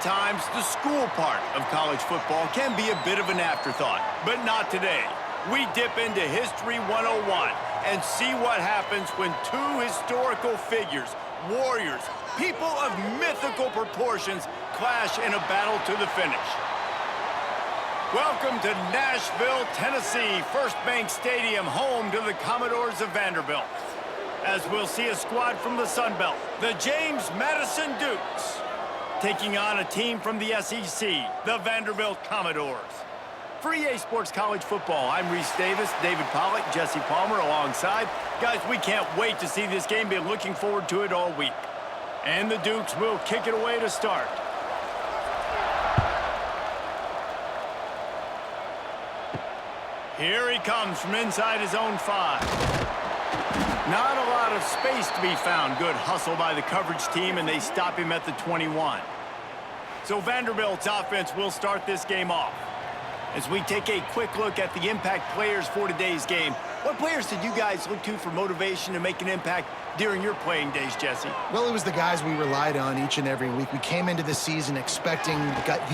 times, the school part of college football can be a bit of an afterthought, but not today. We dip into History 101 and see what happens when two historical figures, warriors, people of mythical proportions, clash in a battle to the finish. Welcome to Nashville, Tennessee, First Bank Stadium, home to the Commodores of Vanderbilt. As we'll see a squad from the Sun Belt, the James Madison Dukes, taking on a team from the SEC, the Vanderbilt Commodores. For EA Sports College Football, I'm Reese Davis, David Pollack, Jesse Palmer alongside. Guys, we can't wait to see this game. Been looking forward to it all week. And the Dukes will kick it away to start. Here he comes from inside his own 5. Not a lot of space to be found. Good hustle by the coverage team, and they stop him at the 21. So Vanderbilt's offense will start this game off. As we take a quick look at the impact players for today's game, what players did you guys look to for motivation to make an impact during your playing days, Jesse? Well, it was the guys we relied on each and every week. We came into the season expecting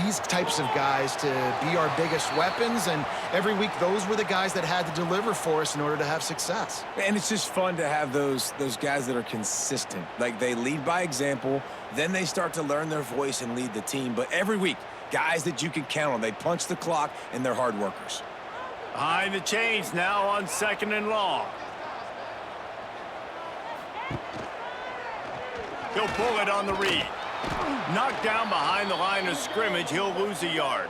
these types of guys to be our biggest weapons, and every week those were the guys that had to deliver for us in order to have success. And it's just fun to have those guys that are consistent. Like, they lead by example, then they start to learn their voice and lead the team. But every week, guys that you can count on. They punch the clock, and they're hard workers. Behind the chains now on 2nd and long. He'll pull it on the read. Knocked down behind the line of scrimmage, he'll lose a yard.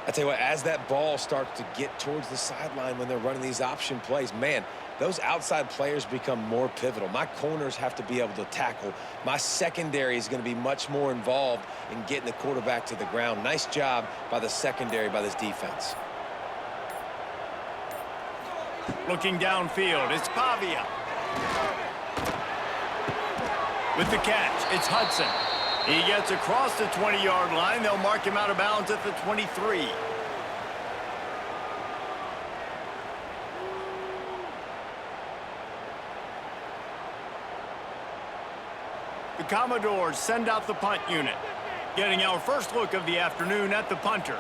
I tell you what, as that ball starts to get towards the sideline when they're running these option plays, man, those outside players become more pivotal. My corners have to be able to tackle. My secondary is going to be much more involved in getting the quarterback to the ground. Nice job by the secondary, by this defense. Looking downfield, it's Pavia. With the catch, it's Hudson. He gets across the 20-yard line. They'll mark him out of bounds at the 23. The Commodores send out the punt unit. Getting our first look of the afternoon at the punter.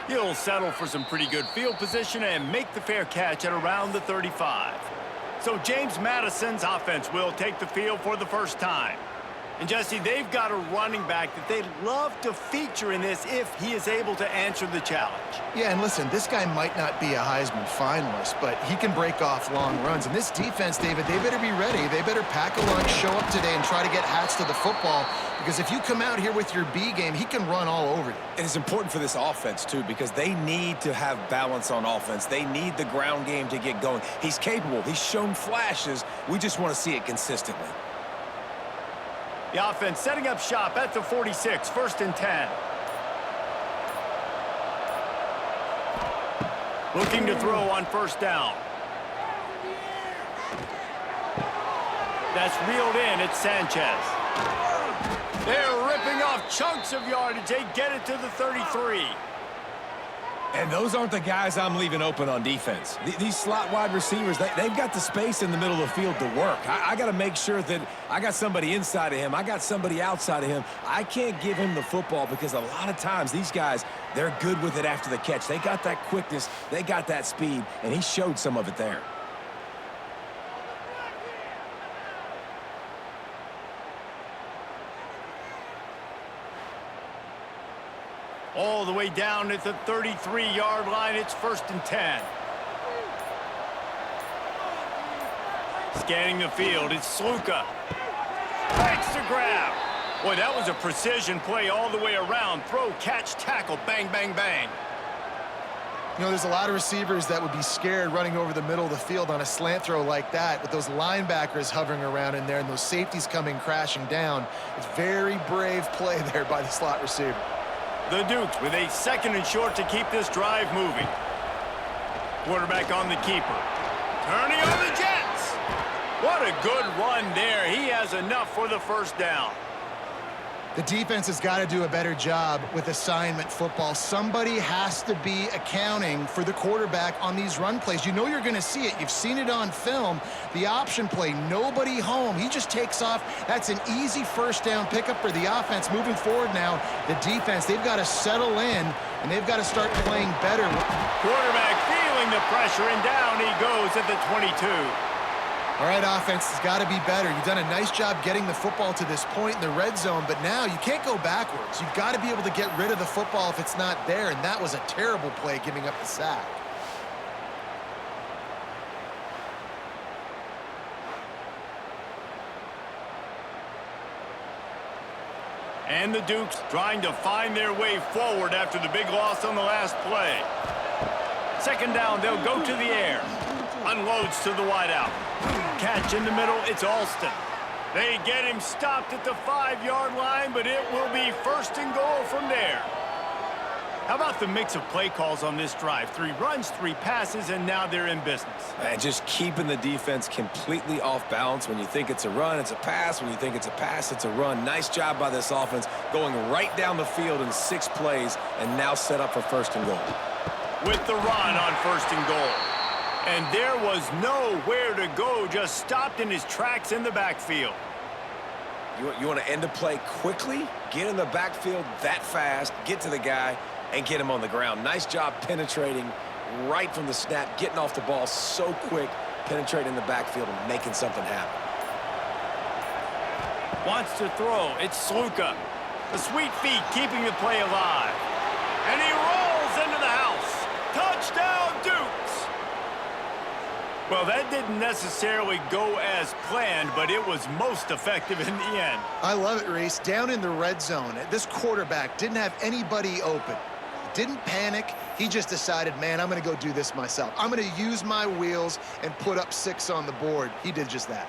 He'll settle for some pretty good field position and make the fair catch at around the 35. So James Madison's offense will take the field for the first time. And Jesse, they've got a running back that they'd love to feature in this if he is able to answer the challenge. Yeah, and listen, this guy might not be a Heisman finalist, but he can break off long runs. And this defense, David, they better be ready. They better pack a lunch, show up today, and try to get hats to the football. Because if you come out here with your B game, he can run all over you. And it's important for this offense, too, because they need to have balance on offense. They need the ground game to get going. He's capable. He's shown flashes. We just want to see it consistently. The offense setting up shop at the 46, 1st and 10. Looking to throw on 1st down. That's reeled in, it's Sanchez. They're ripping off chunks of yardage. They get it to the 33. And those aren't the guys I'm leaving open on defense. These slot wide receivers, they've got the space in the middle of the field to work. I got to make sure that I got somebody inside of him. I got somebody outside of him. I can't give him the football because a lot of times these guys, they're good with it after the catch. They got that quickness. They got that speed, and he showed some of it there. All the way down at the 33-yard line, it's 1st and 10. Scanning the field, it's Sluka. Makes the grab. Boy, that was a precision play all the way around. Throw, catch, tackle, bang, bang, bang. You know, there's a lot of receivers that would be scared running over the middle of the field on a slant throw like that, with those linebackers hovering around in there and those safeties coming crashing down. It's very brave play there by the slot receiver. The Dukes with a 2nd and short to keep this drive moving. Quarterback on the keeper. Turning on the Jets. What a good run there. He has enough for the 1st down. The defense has got to do a better job with assignment football. Somebody has to be accounting for the quarterback on these run plays. You know you're going to see it. You've seen it on film. The option play, nobody home. He just takes off. That's an easy first down pickup for the offense. Moving forward now, the defense, they've got to settle in, and they've got to start playing better. Quarterback feeling the pressure, and down he goes at the 22. All right, offense has got to be better. You've done a nice job getting the football to this point in the red zone, but now you can't go backwards. You've got to be able to get rid of the football if it's not there, and that was a terrible play giving up the sack. And the Dukes trying to find their way forward after the big loss on the last play. Second down, they'll go to the air. Unloads to the wideout. Catch in the middle, it's Alston. They get him stopped at the 5-yard line, but it will be first and goal from there. How about the mix of play calls on this drive? 3 runs, 3 passes, and now they're in business. Man, just keeping the defense completely off balance. When you think it's a run, it's a pass. When you think it's a pass, it's a run. Nice job by this offense going right down the field in 6 plays and now set up for first and goal. With the run on first and goal. And there was nowhere to go, just stopped in his tracks in the backfield. You want to end a play quickly, get in the backfield that fast, get to the guy, and get him on the ground. Nice job penetrating right from the snap, getting off the ball so quick, penetrating the backfield and making something happen. Wants to throw. It's Sluka. The sweet feet keeping the play alive. And he rolls into the house. Touchdown, Dukes! Well, that didn't necessarily go as planned, but it was most effective in the end. I love it, Reese. Down in the red zone, this quarterback didn't have anybody open. Didn't panic. He just decided, man, I'm going to go do this myself. I'm going to use my wheels and put up 6 on the board. He did just that.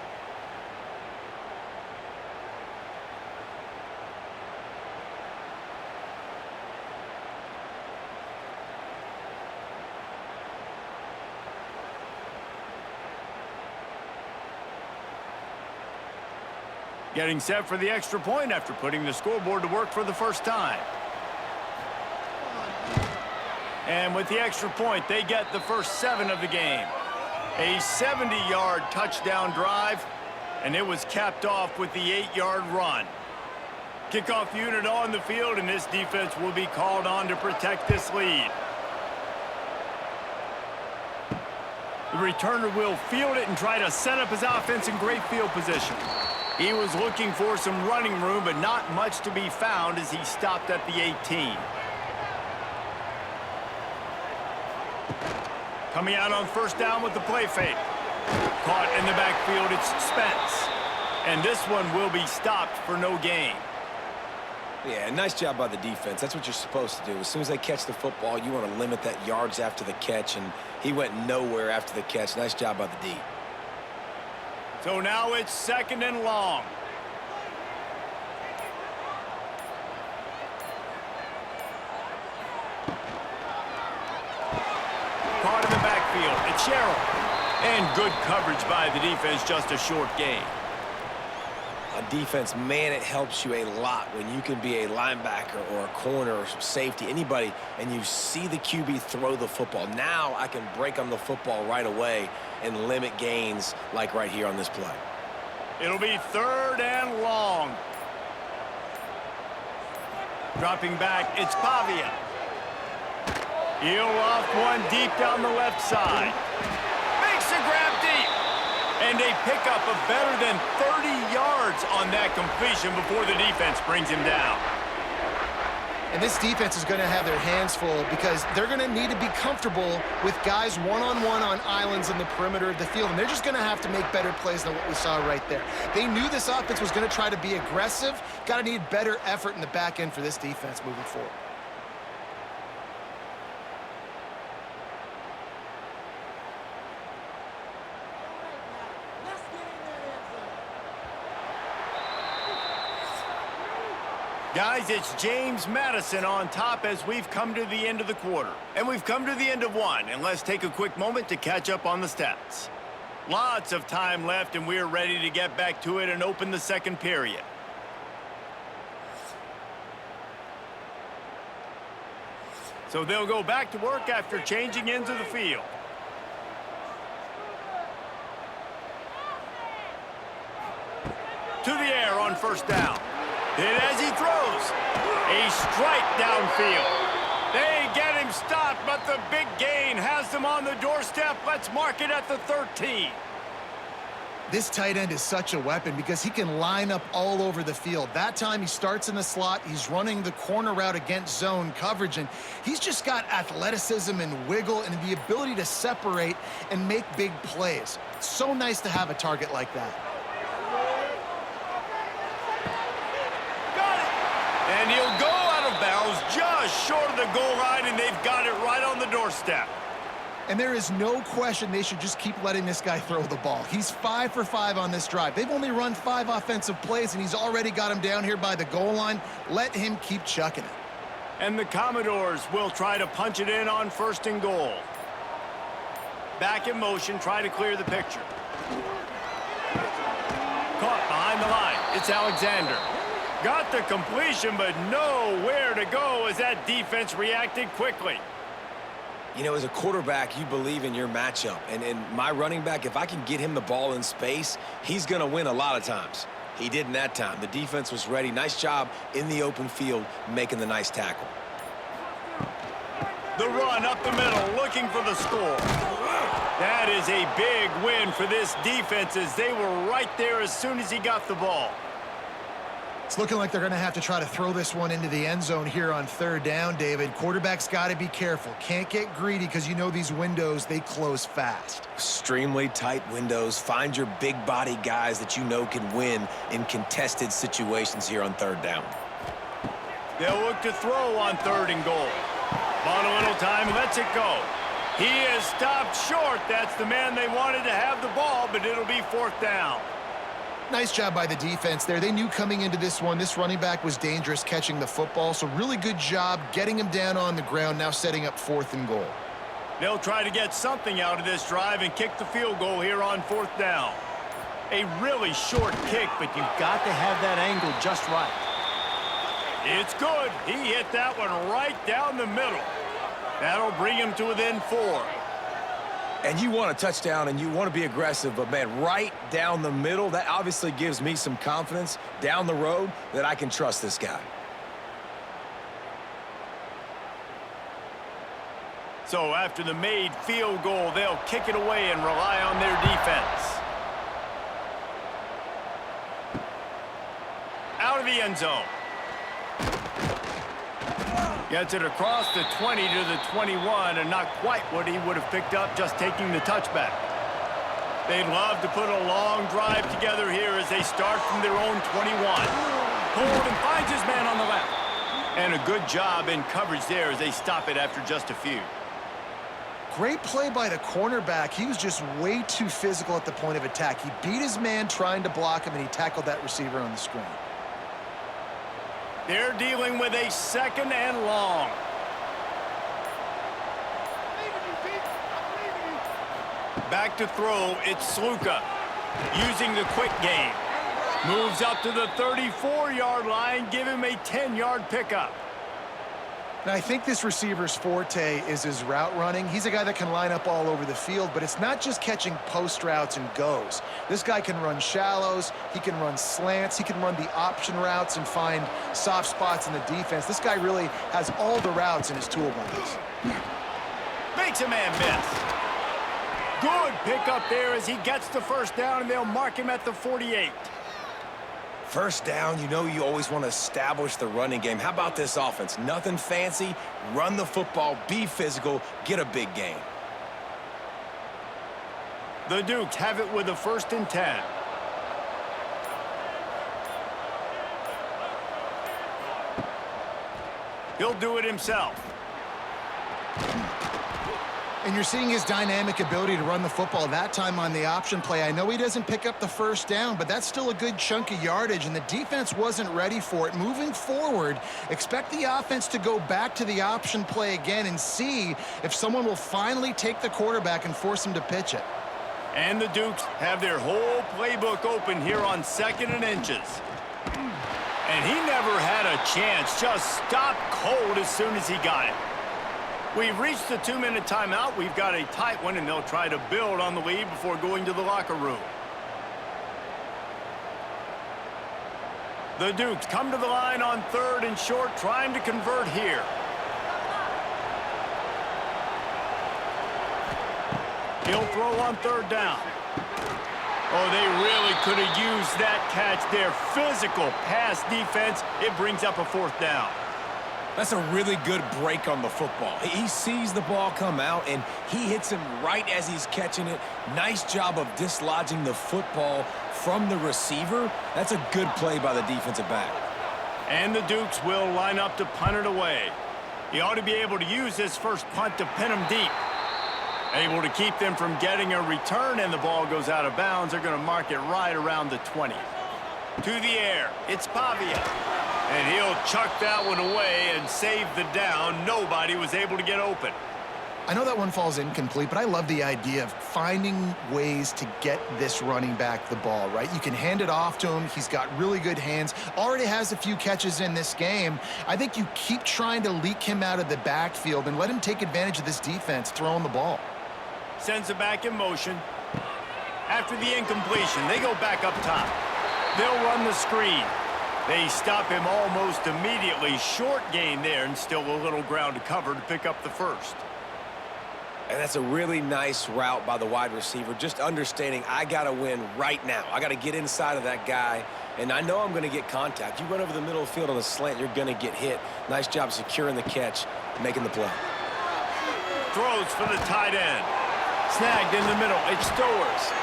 Getting set for the extra point after putting the scoreboard to work for the first time. And with the extra point, they get the first 7 of the game. A 70-yard touchdown drive, and it was capped off with the 8-yard run. Kickoff unit on the field, and this defense will be called on to protect this lead. The returner will field it and try to set up his offense in great field position. He was looking for some running room, but not much to be found as he stopped at the 18. Coming out on first down with the play fake. Caught in the backfield, it's Spence. And this one will be stopped for no gain. Yeah, nice job by the defense. That's what you're supposed to do. As soon as they catch the football, you want to limit that yards after the catch, and he went nowhere after the catch. Nice job by the D. So now it's second and long. Caught in the backfield. It's Sherrill. And good coverage by the defense, just a short gain. On defense, man, it helps you a lot when you can be a linebacker or a corner or safety, anybody, and you see the QB throw the football. Now I can break on the football right away and limit gains like right here on this play. It'll be third and long. Dropping back, it's Pavia. He'll off one deep down the left side. Makes a grab deep. And a pickup of better than 30 yards on that completion before the defense brings him down. And this defense is going to have their hands full because they're going to need to be comfortable with guys one-on-one on islands in the perimeter of the field. And they're just going to have to make better plays than what we saw right there. They knew this offense was going to try to be aggressive. Got to need better effort in the back end for this defense moving forward. Guys, it's James Madison on top as we've come to the end of the quarter. And we've come to the end of one, and let's take a quick moment to catch up on the stats. Lots of time left, and we're ready to get back to it and open the second period. So they'll go back to work after changing into the field. To the air on first down. Hit as he throws. A strike downfield. They get him stopped, but the big gain has them on the doorstep. Let's mark it at the 13. This tight end is such a weapon because he can line up all over the field. That time he starts in the slot, he's running the corner route against zone coverage, and he's just got athleticism and wiggle and the ability to separate and make big plays. It's so nice to have a target like that. Got it! And he'll go out of bounds just short of the goal line, and they've got it right on the doorstep. And there is no question they should just keep letting this guy throw the ball. He's 5 for 5 on this drive. They've only run 5 offensive plays, and he's already got him down here by the goal line. Let him keep chucking it. And the Commodores will try to punch it in on first and goal. Back in motion, try to clear the picture. Caught behind the line. It's Alexander. Got the completion, but nowhere to go as that defense reacted quickly. You know, as a quarterback, you believe in your matchup. And my running back, if I can get him the ball in space, he's going to win a lot of times. He didn't that time. The defense was ready. Nice job in the open field making the nice tackle. The run up the middle, looking for the score. That is a big win for this defense as they were right there as soon as he got the ball. It's looking like they're going to have to try to throw this one into the end zone here on third down, David. Quarterback's got to be careful. Can't get greedy because you know these windows, they close fast. Extremely tight windows. Find your big body guys that you know can win in contested situations here on third down. They'll look to throw on third and goal. Bought a little time, lets it go. He is stopped short. That's the man they wanted to have the ball, but it'll be fourth down. Nice job by the defense there. They knew coming into this one, this running back was dangerous catching the football, so really good job getting him down on the ground, now setting up fourth and goal. They'll try to get something out of this drive and kick the field goal here on fourth down. A really short kick, but you've got to have that angle just right. It's good. He hit that one right down the middle. That'll bring him to within 4. And you want a touchdown and you want to be aggressive, but man, right down the middle, that obviously gives me some confidence down the road that I can trust this guy. So after the made field goal, they'll kick it away and rely on their defense. Out of the end zone. Gets it across the 20 to the 21, and not quite what he would have picked up just taking the touchback. They'd love to put a long drive together here as they start from their own 21. Hold and finds his man on the left. And a good job in coverage there as they stop it after just a few. Great play by the cornerback. He was just way too physical at the point of attack. He beat his man trying to block him, and he tackled that receiver on the screen. They're dealing with a second and long. Back to throw, it's Sluka. Using the quick game. Moves up to the 34-yard line, give him a 10-yard pickup. Now, I think this receiver's forte is his route running. He's a guy that can line up all over the field, but it's not just catching post routes and goes. This guy can run shallows, he can run slants, he can run the option routes and find soft spots in the defense. This guy really has all the routes in his toolbox. Makes a man miss. Good pickup there as he gets the first down, and they'll mark him at the 48. First down, you know you always want to establish the running game. How about this offense? Nothing fancy. Run the football, be physical, get a big gain. The Dukes have it with a 1st and 10. He'll do it himself. And you're seeing his dynamic ability to run the football that time on the option play. I know he doesn't pick up the first down, but that's still a good chunk of yardage, and the defense wasn't ready for it. Moving forward, expect the offense to go back to the option play again and see if someone will finally take the quarterback and force him to pitch it. And the Dukes have their whole playbook open here on 2nd and inches. And he never had a chance, just stopped cold as soon as he got it. We've reached the 2-minute timeout. We've got a tight one, and they'll try to build on the lead before going to the locker room. The Dukes come to the line on 3rd and short, trying to convert here. He'll throw on 3rd down. Oh, they really could have used that catch there. Physical pass defense. It brings up a 4th down. That's a really good break on the football. He sees the ball come out, and he hits him right as he's catching it. Nice job of dislodging the football from the receiver. That's a good play by the defensive back. And the Dukes will line up to punt it away. He ought to be able to use his first punt to pin them deep. Able to keep them from getting a return, and the ball goes out of bounds. They're going to mark it right around the 20. To the air, it's Pavia. And he'll chuck that one away and save the down. Nobody was able to get open. I know that one falls incomplete, but I love the idea of finding ways to get this running back the ball, right? You can hand it off to him. He's got really good hands. Already has a few catches in this game. I think you keep trying to leak him out of the backfield and let him take advantage of this defense throwing the ball. Sends it back in motion. After the incompletion, they go back up top. They'll run the screen. They stop him almost immediately. Short gain there, and still a little ground to cover to pick up the 1st. And that's a really nice route by the wide receiver, just understanding I got to win right now. I got to get inside of that guy, and I know I'm going to get contact. You run over the middle of the field on a slant, you're going to get hit. Nice job securing the catch, making the play. Throws for the tight end. Snagged in the middle. It's Stowers.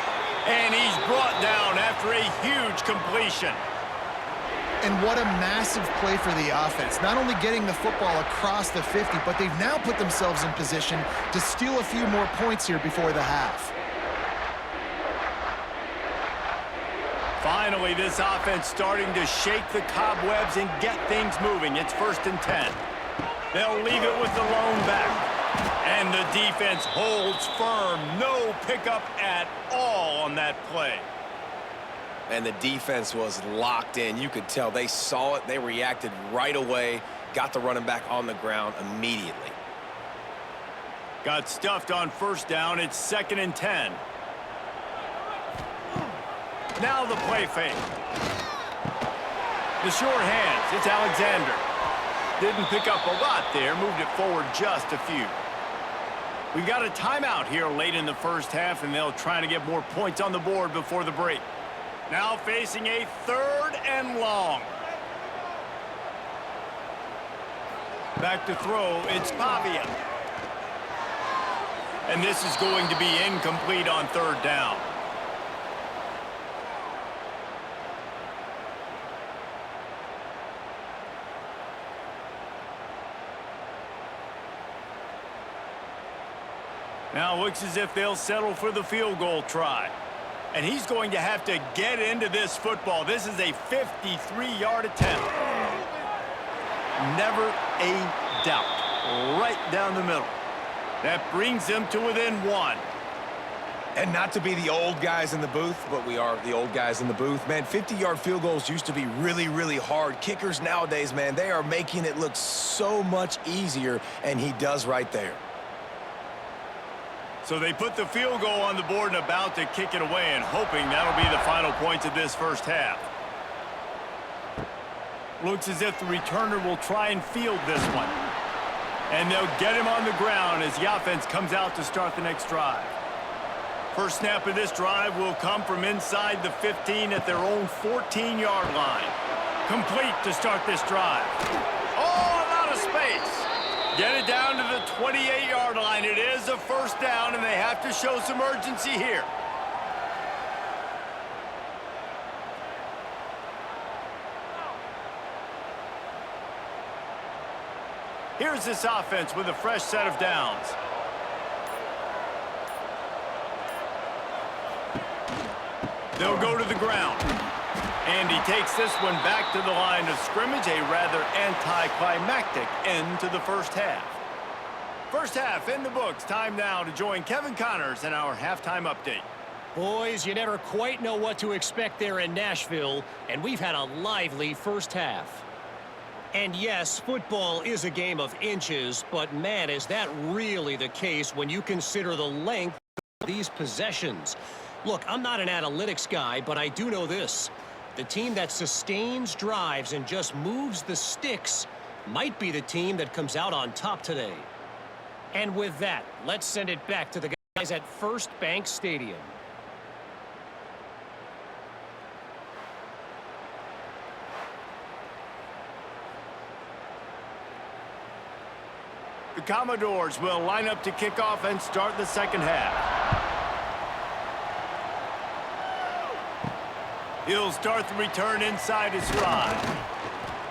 And he's brought down after a huge completion. And what a massive play for the offense. Not only getting the football across the 50, but they've now put themselves in position to steal a few more points here before the half. Finally, this offense starting to shake the cobwebs and get things moving. It's 1st and 10. They'll leave it with the lone back. And the defense holds firm. No pickup at all on that play. And the defense was locked in. You could tell they saw it. They reacted right away. Got the running back on the ground immediately. Got stuffed on 1st down. It's 2nd and 10. Now the play fake. The sure hands. It's Alexander. Didn't pick up a lot there. Moved it forward just a few. We've got a timeout here late in the 1st half, and they'll try to get more points on the board before the break. Now facing a 3rd and long. Back to throw, it's Pavia. And this is going to be incomplete on 3rd down. Now looks as if they'll settle for the field goal try. And he's going to have to get into this football. This is a 53-yard attempt. Never a doubt. Right down the middle. That brings them to within 1. And not to be the old guys in the booth, but we are the old guys in the booth. Man, 50-yard field goals used to be really, really hard. Kickers nowadays, man, they are making it look so much easier, and he does right there. So they put the field goal on the board and about to kick it away, and hoping that'll be the final points of this 1st half. Looks as if the returner will try and field this one. And they'll get him on the ground as the offense comes out to start the next drive. First snap of this drive will come from inside the 15 at their own 14-yard line. Complete to start this drive. Oh, a lot of space. Get it down to the 28-yard line. It is a 1st down, and they have to show some urgency here. Here's this offense with a fresh set of downs. They'll go to the ground. And he takes this one back to the line of scrimmage, a rather anticlimactic end to the 1st half. 1st half in the books. Time now to join Kevin Connors in our halftime update. Boys, you never quite know what to expect there in Nashville, and we've had a lively 1st half. And yes, football is a game of inches, but man, is that really the case when you consider the length of these possessions. Look, I'm not an analytics guy, but I do know this. The team that sustains drives and just moves the sticks might be the team that comes out on top today. And with that, let's send it back to the guys at First Bank Stadium. The Commodores will line up to kick off and start the second half. He'll start the return inside his stride.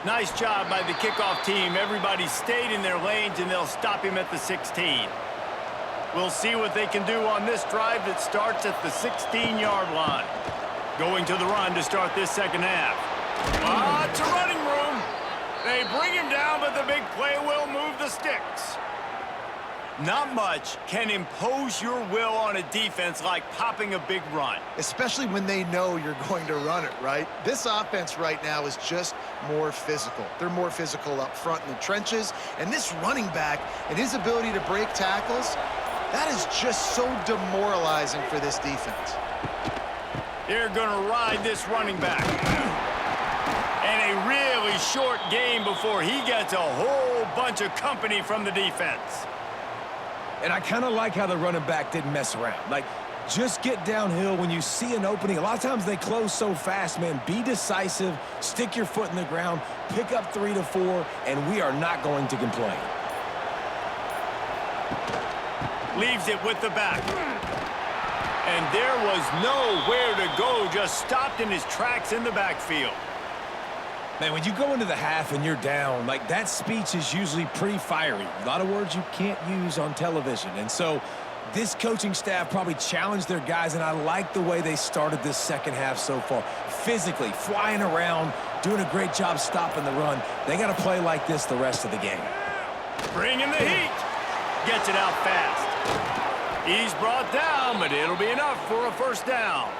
Nice job by the kickoff team. Everybody stayed in their lanes, and they'll stop him at the 16. We'll see what they can do on this drive that starts at the 16-yard line. Going to the run to start this second half. It's a running room. They bring him down, but the big play will move the sticks. Not much can impose your will on a defense like popping a big run. Especially when they know you're going to run it, right? This offense right now is just more physical. They're more physical up front in the trenches, and this running back and his ability to break tackles, that is just so demoralizing for this defense. They're going to ride this running back. And a really short game before he gets a whole bunch of company from the defense. And I kind of like how the running back didn't mess around. Like, just get downhill when you see an opening. A lot of times they close so fast, man. Be decisive, stick your foot in the ground, pick up 3 to 4, and we are not going to complain. Leaves it with the back. And there was nowhere to go, just stopped in his tracks in the backfield. Man, when you go into the half and you're down, like, that speech is usually pretty fiery. A lot of words you can't use on television. And so this coaching staff probably challenged their guys, and I like the way they started this second half so far. Physically, flying around, doing a great job stopping the run. They got to play like this the rest of the game. Bringing the heat. Gets it out fast. He's brought down, but it'll be enough for a first down.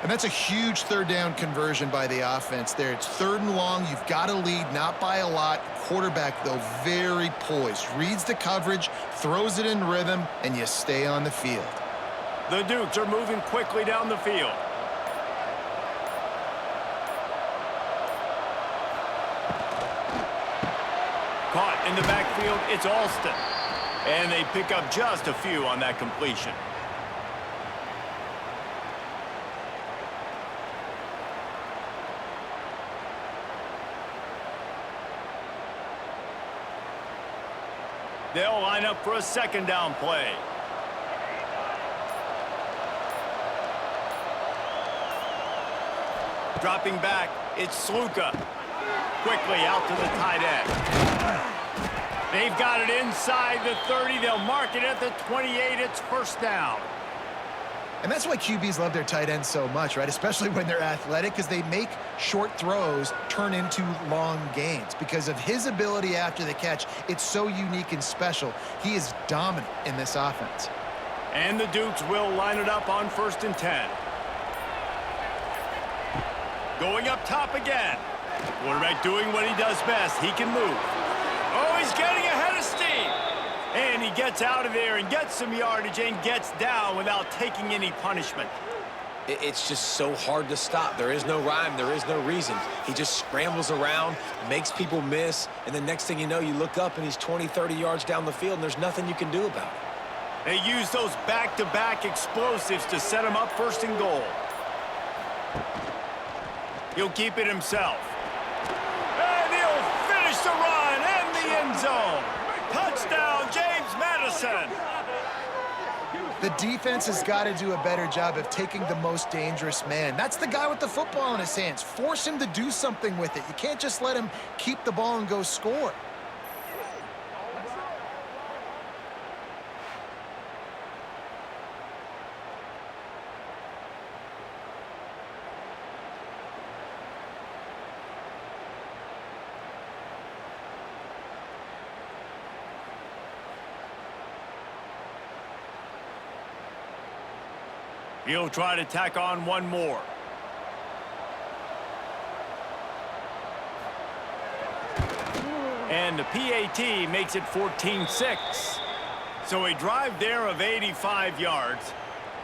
And that's a huge third down conversion by the offense there. It's 3rd and long. You've got to lead, not by a lot. Quarterback, though, very poised. Reads the coverage, throws it in rhythm, and you stay on the field. The Dukes are moving quickly down the field. Caught in the backfield, it's Alston. And they pick up just a few on that completion. They'll line up for a second down play. Dropping back, it's Sluka. Quickly out to the tight end. They've got it inside the 30. They'll mark it at the 28. It's first down. And that's why QBs love their tight ends so much, right? Especially when they're athletic, because they make short throws turn into long gains. Because of his ability after the catch, it's so unique and special. He is dominant in this offense. And the Dukes will line it up on 1st and 10. Going up top again. Quarterback doing what he does best. He can move. Oh, he's getting ahead of steam. And he gets out of there and gets some yardage and gets down without taking any punishment. It's just so hard to stop. There is no rhyme. There is no reason. He just scrambles around, makes people miss, and the next thing you know, you look up and he's 20, 30 yards down the field, and there's nothing you can do about it. They use those back-to-back explosives to set him up 1st and goal. He'll keep it himself. And he'll finish the run and the end zone. Touchdown, James Madison. The defense has got to do a better job of taking the most dangerous man. That's the guy with the football in his hands. Force him to do something with it. You can't just let him keep the ball and go score. He'll try to tack on one more. And the PAT makes it 14-6. So a drive there of 85 yards,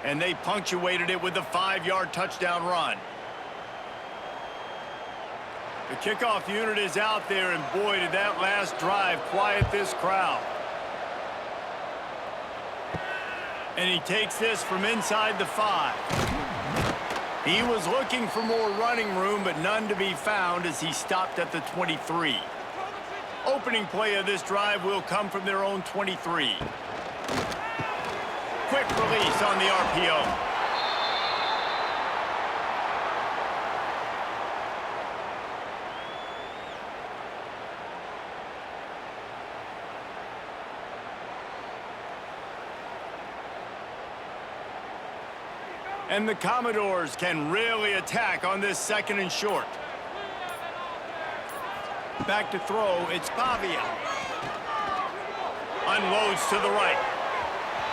and they punctuated it with a 5-yard touchdown run. The kickoff unit is out there, and boy, did that last drive quiet this crowd. And he takes this from inside the 5. He was looking for more running room, but none to be found as he stopped at the 23. Opening play of this drive will come from their own 23. Quick release on the RPO. And the Commodores can really attack on this 2nd and short. Back to throw, it's Pavia. Unloads to the right.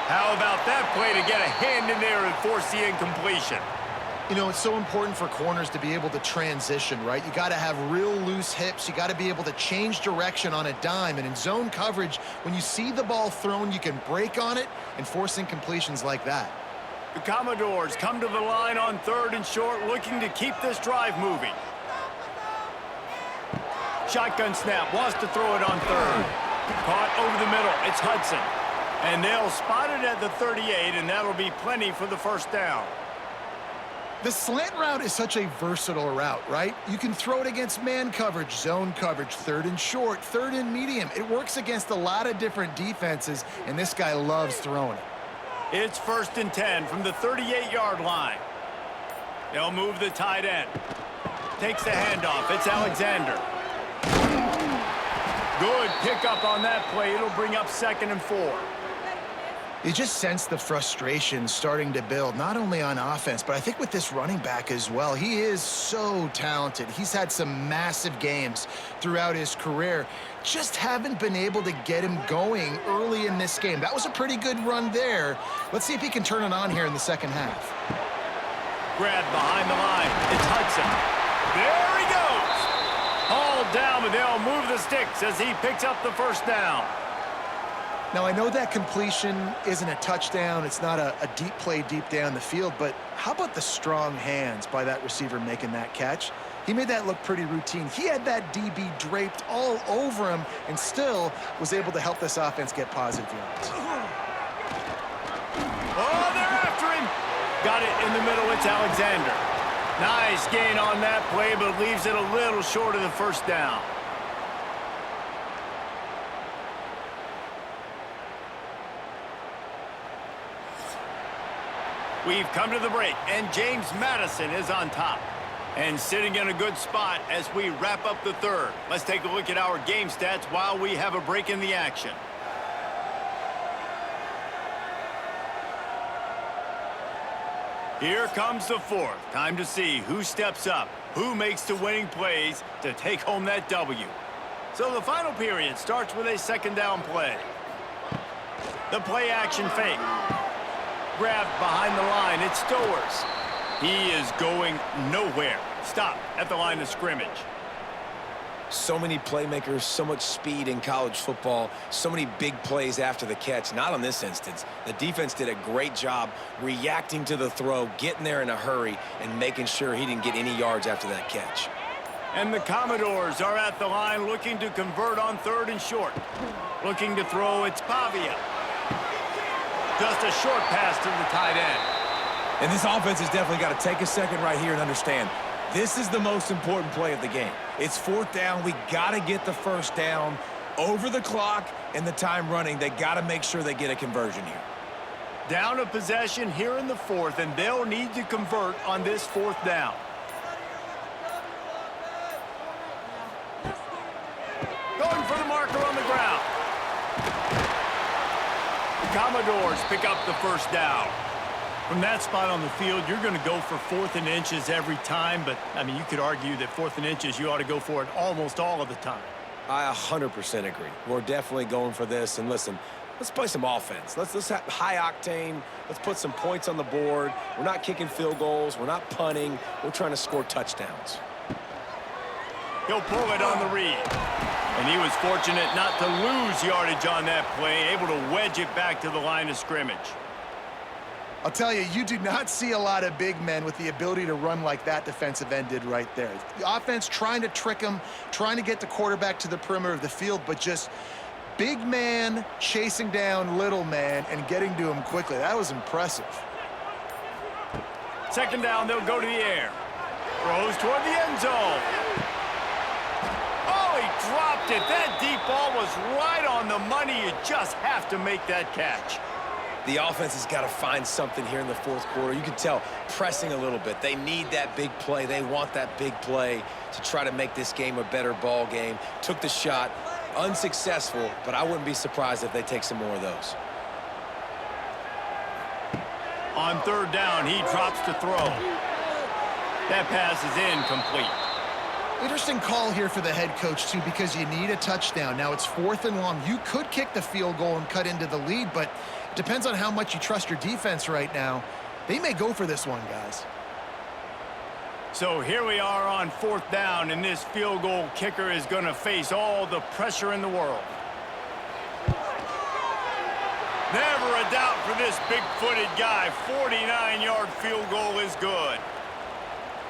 How about that play to get a hand in there and force the incompletion? You know, it's so important for corners to be able to transition, right? You got to have real loose hips. You got to be able to change direction on a dime. And in zone coverage, when you see the ball thrown, you can break on it and force incompletions like that. The Commodores come to the line on 3rd and short, looking to keep this drive moving. Shotgun snap, wants to throw it on 3rd. Caught over the middle, it's Hudson. And they'll spot it at the 38, and that'll be plenty for the 1st down. The slant route is such a versatile route, right? You can throw it against man coverage, zone coverage, 3rd and short, 3rd and medium. It works against a lot of different defenses, and this guy loves throwing it. It's 1st and 10 from the 38-yard line. They'll move the tight end. Takes the handoff. It's Alexander. Good pickup on that play. It'll bring up 2nd and 4. You just sense the frustration starting to build, not only on offense, but I think with this running back as well. He is so talented. He's had some massive games throughout his career. Just haven't been able to get him going early in this game. That was a pretty good run there. Let's see if he can turn it on here in the 2nd half. Grab behind the line. It's Hudson. There he goes. Hauled down, but they'll move the sticks as he picks up the 1st down. Now, I know that completion isn't a touchdown. It's not a deep play deep down the field, but how about the strong hands by that receiver making that catch? He made that look pretty routine. He had that DB draped all over him and still was able to help this offense get positive yards. Oh, they're after him. Got it in the middle. It's Alexander. Nice gain on that play, but leaves it a little short of the 1st down. We've come to the break, and James Madison is on top. And sitting in a good spot as we wrap up the 3rd. Let's take a look at our game stats while we have a break in the action. Here comes the 4th. Time to see who steps up, who makes the winning plays to take home that W. So the final period starts with a 2nd down play. The play action fake. Grabbed behind the line, it's Stowers. He is going nowhere. Stop at the line of scrimmage. So many playmakers, so much speed in college football, so many big plays after the catch. Not on this instance. The defense did a great job reacting to the throw, getting there in a hurry, and making sure he didn't get any yards after that catch. And the Commodores are at the line looking to convert on 3rd and short. Looking to throw, it's Pavia. Just a short pass to the tight end. And this offense has definitely got to take a second right here and understand this is the most important play of the game. It's 4th down. We got to get the 1st down over the clock and the time running. They got to make sure they get a conversion here. Down a possession here in the 4th, and they'll need to convert on this 4th down. Going for the marker on the ground. Commodores pick up the 1st down. From that spot on the field, you're going to go for 4th and inches every time, but, I mean, you could argue that 4th and inches, you ought to go for it almost all of the time. I 100% agree. We're definitely going for this, and listen, let's play some offense. Let's have high octane. Let's put some points on the board. We're not kicking field goals. We're not punting. We're trying to score touchdowns. He'll pull it on the read. And he was fortunate not to lose yardage on that play, able to wedge it back to the line of scrimmage. I'll tell you, you do not see a lot of big men with the ability to run like that defensive end did right there. The offense trying to trick him, trying to get the quarterback to the perimeter of the field, but just big man chasing down little man and getting to him quickly. That was impressive. Second down, they'll go to the air. Throws toward the end zone. Oh, he dropped it. That deep ball was right on the money. You just have to make that catch. The offense has got to find something here in the fourth quarter. You can tell pressing a little bit. They need that big play. They want that big play to try to make this game a better ball game. Took the shot, unsuccessful, but I wouldn't be surprised if they take some more of those. On third down, he drops to throw. That pass is incomplete. Interesting call here for the head coach, too, because you need a touchdown. Now it's 4th and long. You could kick the field goal and cut into the lead, but it depends on how much you trust your defense right now. They may go for this one, guys. So here we are on 4th down, and this field goal kicker is going to face all the pressure in the world. Never a doubt for this big-footed guy. 49-yard field goal is good.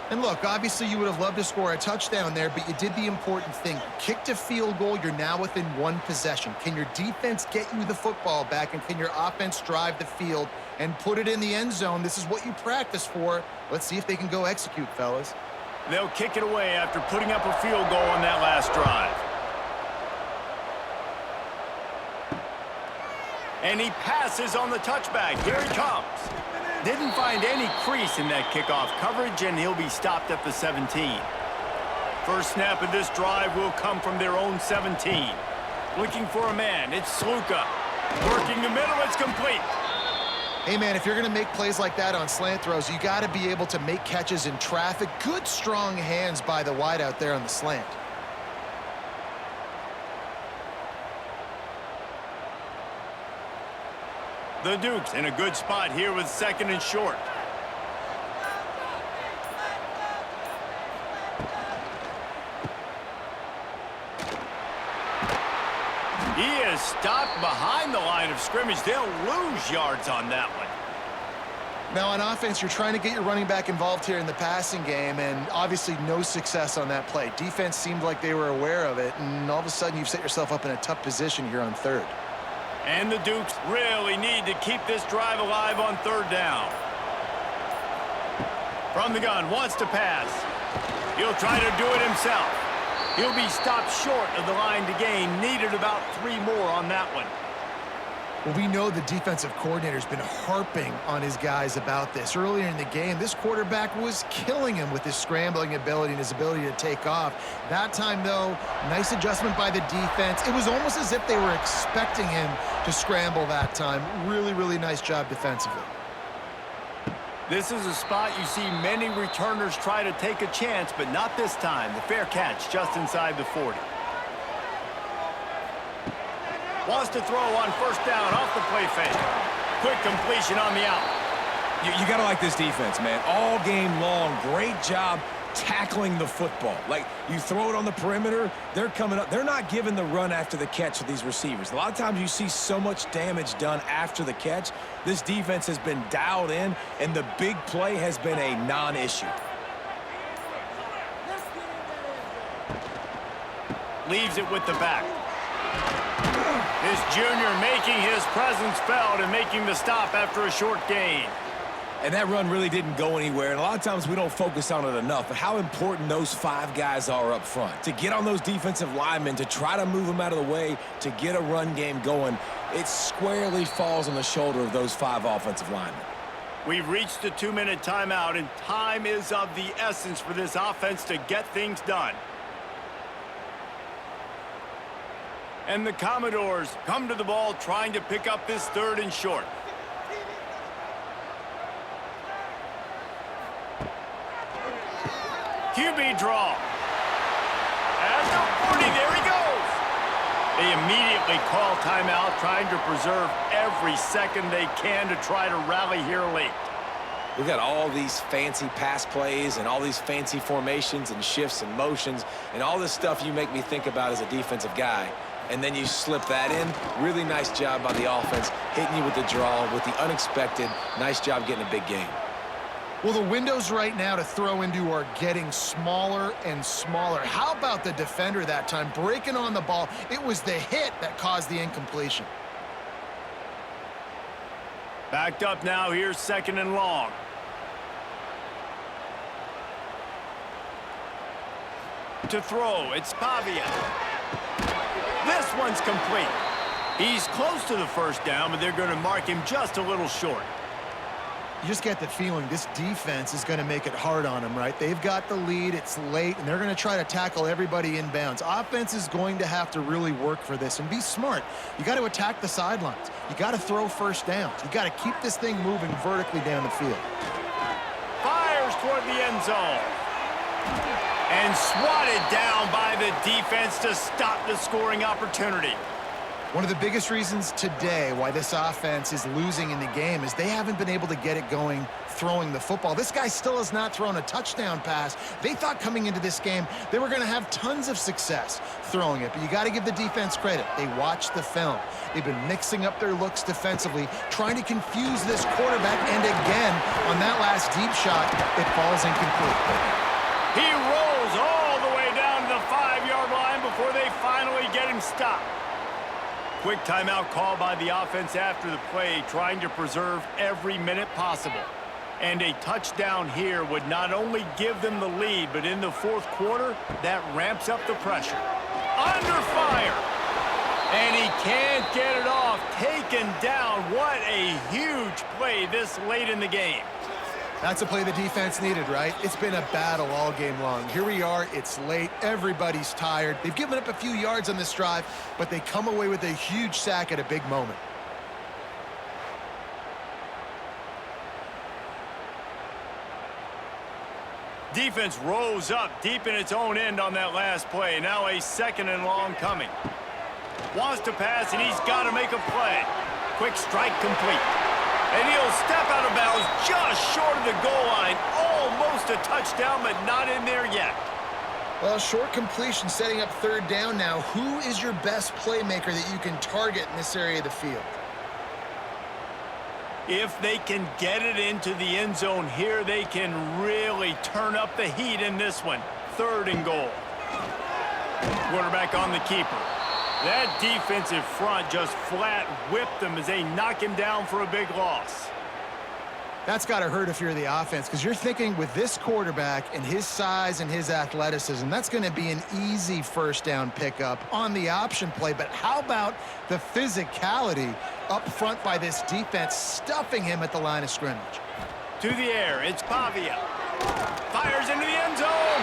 And look, obviously you would have loved to score a touchdown there, but you did the important thing. Kicked a field goal, you're now within one possession. Can your defense get you the football back, and can your offense drive the field and put it in the end zone? This is what you practice for. Let's see if they can go execute, fellas. They'll kick it away after putting up a field goal on that last drive. And he passes on the touchback. Here he comes. Didn't find any crease in that kickoff coverage, and he'll be stopped at the 17. First snap of this drive will come from their own 17. Looking for a man, it's Sluka. Working the middle, it's complete. Hey, man, if you're going to make plays like that on slant throws, you got to be able to make catches in traffic. Good, strong hands by the wideout there on the slant. The Dukes in a good spot here with 2nd and short. He is stopped behind the line of scrimmage. They'll lose yards on that one. Now, on offense, you're trying to get your running back involved here in the passing game, and obviously no success on that play. Defense seemed like they were aware of it, and all of a sudden you've set yourself up in a tough position here on 3rd. And the Dukes really need to keep this drive alive on 3rd down. From the gun, wants to pass. He'll try to do it himself. He'll be stopped short of the line to gain. Needed about 3 more on that one. Well, we know the defensive coordinator's been harping on his guys about this. Earlier in the game, this quarterback was killing him with his scrambling ability and his ability to take off. That time, though, nice adjustment by the defense. It was almost as if they were expecting him to scramble that time. Really, really nice job defensively. This is a spot you see many returners try to take a chance, but not this time. The fair catch just inside the 40. Wants to throw on 1st down off the play fake. Quick completion on the out. You got to like this defense, man. All game long, great job tackling the football. Like, you throw it on the perimeter, they're coming up. They're not giving the run after the catch to these receivers. A lot of times you see so much damage done after the catch. This defense has been dialed in, and the big play has been a non-issue. Leaves it with the back. This junior making his presence felt and making the stop after a short gain. And that run really didn't go anywhere, and a lot of times we don't focus on it enough, but how important those 5 guys are up front. To get on those defensive linemen, to try to move them out of the way, to get a run game going, it squarely falls on the shoulder of those 5 offensive linemen. We've reached the 2-minute timeout, and time is of the essence for this offense to get things done. And the Commodores come to the ball trying to pick up this 3rd and short. QB draw. At the 40, there he goes. They immediately call timeout, trying to preserve every second they can to try to rally here late. We've got all these fancy pass plays and all these fancy formations and shifts and motions and all this stuff you make me think about as a defensive guy. And then you slip that in. Really nice job by the offense, hitting you with the draw, with the unexpected. Nice job getting a big game. Well, the windows right now to throw into are getting smaller and smaller. How about the defender that time breaking on the ball? It was the hit that caused the incompletion. Backed up now, here's 2nd and long. To throw, it's Pavia. This one's complete. He's close to the first down, but they're going to mark him just a little short. You just get the feeling this defense is going to make it hard on them, right? They've got the lead, it's late, and they're going to try to tackle everybody inbounds. Offense is going to have to really work for this and be smart. You got to attack the sidelines. You got to throw first downs. You got to keep this thing moving vertically down the field. Fires toward the end zone. And swatted down by the defense to stop the scoring opportunity. One of the biggest reasons today why this offense is losing in the game is they haven't been able to get it going throwing the football. This guy still has not thrown a touchdown pass. They thought coming into this game they were going to have tons of success throwing it, but you got to give the defense credit. They watched the film. They've been mixing up their looks defensively, trying to confuse this quarterback, and again, on that last deep shot, it falls incomplete. He rolls all the way down to the 5-yard line before they finally get him stopped. Quick timeout call by the offense after the play, trying to preserve every minute possible. And a touchdown here would not only give them the lead, but in the 4th quarter, that ramps up the pressure. Under fire. And he can't get it off. Taken down. What a huge play this late in the game. That's a play the defense needed, right? It's been a battle all game long. Here we are, it's late, everybody's tired. They've given up a few yards on this drive, but they come away with a huge sack at a big moment. Defense rose up deep in its own end on that last play. Now a 2nd and long coming. Wants to pass, and he's got to make a play. Quick strike complete. And he'll step out of bounds just short of the goal line. Almost a touchdown, but not in there yet. Well, short completion setting up 3rd down now. Who is your best playmaker that you can target in this area of the field? If they can get it into the end zone here, they can really turn up the heat in this one. 3rd and goal. Quarterback on the keeper. That defensive front just flat whipped them as they knock him down for a big loss. That's got to hurt if you're the offense, because you're thinking with this quarterback and his size and his athleticism, that's going to be an easy 1st down pickup on the option play. But how about the physicality up front by this defense, stuffing him at the line of scrimmage? To the air, it's Pavia. Fires into the end zone.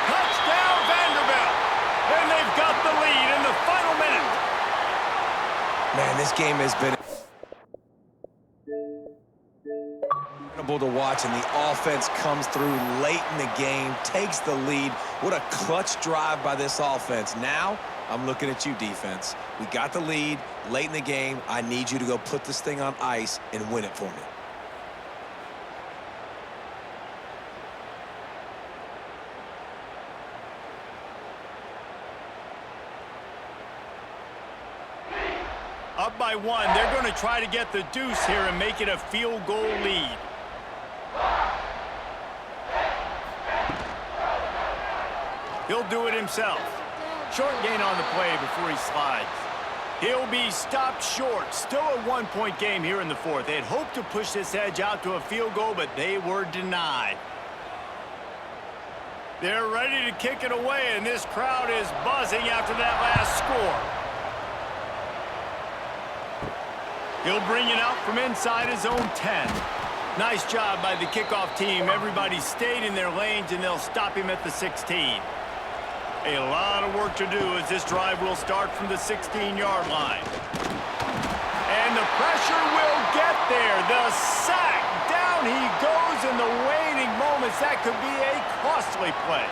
Touchdown, Vanderbilt. And they've got the lead in the final minute. Man, this game has been incredible to watch, and the offense comes through late in the game, takes the lead. What a clutch drive by this offense. Now, I'm looking at you, defense. We got the lead late in the game. I need you to go put this thing on ice and win it for me. Up by 1, they're going to try to get the deuce here and make it a field goal lead. He'll do it himself. Short gain on the play before he slides. He'll be stopped short. Still a 1-point game here in the 4th. They had hoped to push this edge out to a field goal, but they were denied. They're ready to kick it away, and this crowd is buzzing after that last score. He'll bring it out from inside his own 10. Nice job by the kickoff team. Everybody stayed in their lanes, and they'll stop him at the 16. A lot of work to do as this drive will start from the 16-yard line. And the pressure will get there. The sack. Down he goes in the waning moments. That could be a costly play.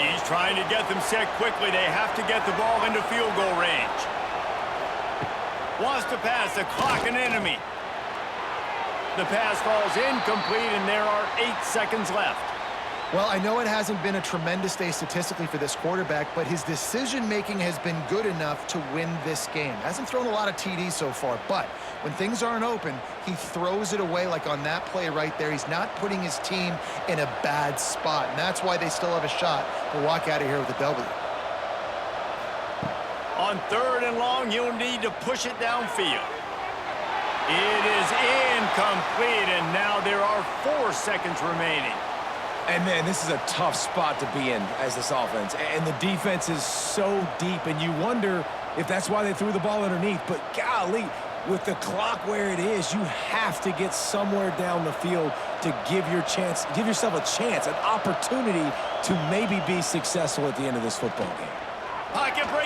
He's trying to get them set quickly. They have to get the ball into field goal range. Wants to pass, the clock an enemy. The pass falls incomplete, and there are 8 seconds left. Well, I know it hasn't been a tremendous day statistically for this quarterback, but his decision-making has been good enough to win this game. Hasn't thrown a lot of TDs so far, but when things aren't open, he throws it away like on that play right there. He's not putting his team in a bad spot, and that's why they still have a shot to walk out of here with a W. On 3rd and long, you'll need to push it downfield. It is incomplete, and now there are 4 seconds remaining. And, man, this is a tough spot to be in as this offense. And the defense is so deep, and you wonder if that's why they threw the ball underneath. But, golly, with the clock where it is, you have to get somewhere down the field to give yourself a chance, an opportunity to maybe be successful at the end of this football game. Pocket break.